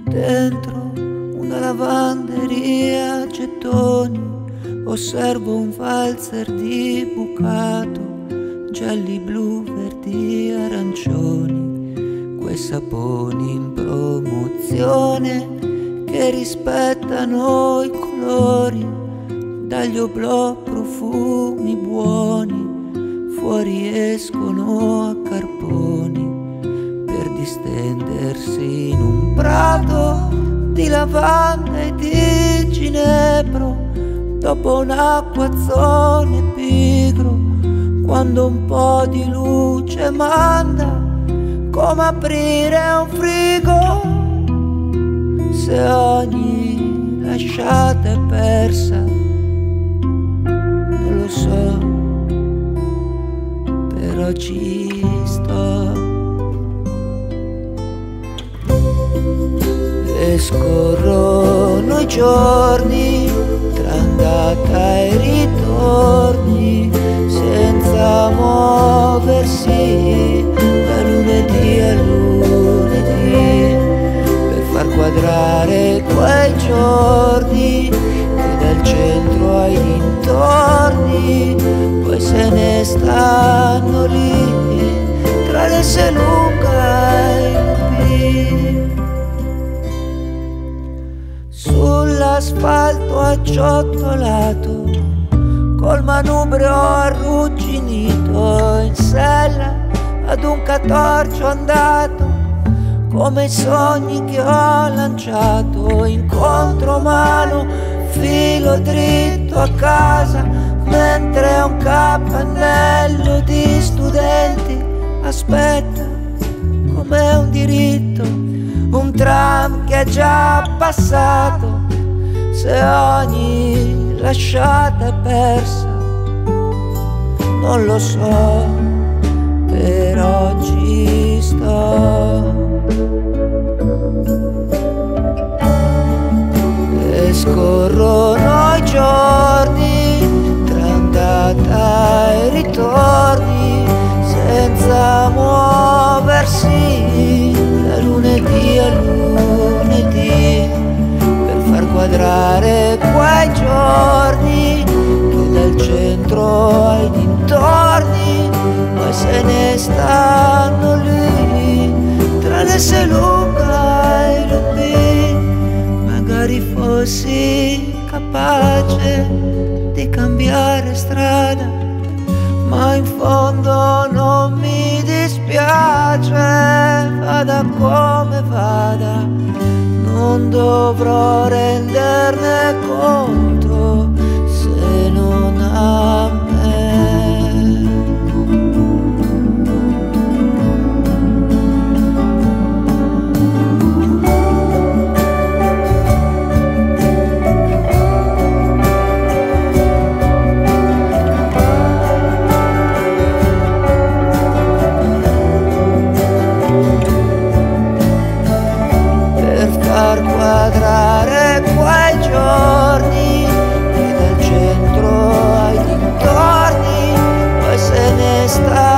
Dentro una lavanderia a gettoni osservo un valzer di bucato, gialli, blu, verdi, arancioni, quei saponi in promozione che rispettano i colori, dagli oblò profumi buoni, fuori escono a carponi per distendersi in un prato di lavanda e di ginepro, dopo un acquazzone pigro, quando un po' di luce manda, come aprire un frigo. Se ogni lasciata è persa, non lo so, però ci sto. E scorrono i giorni tra andata e ritorni, senza muoversi da lunedì a lunedì, per far quadrare quei giorni che dal centro ai dintorni poi se ne stanno lì tra le Selunga e i Lupi. Sull'asfalto acciottolato, col manubrio arrugginito, in sella ad un catorcio andato, come i sogni che ho lanciato in contromano, filo dritto a casa, mentre un capannello di studenti aspetta come un diritto, un tram che è già passato. Se ogni lasciata è persa, non lo so, per oggi sto. E scorrono i giorni tra andata e ritorni, senza muoversi da lunedì a lunedì, per far quadrare quei giorni che dal centro ai dintorni poi se ne stanno lì tra le Selunga e i Lupi. Magari fossi capace di cambiare strada, ma in fondo non mi dispiace, vada come vada, non dovrò renderne conto se non a me. Per quadrare quei giorni che dal centro ai dintorni poi se ne sta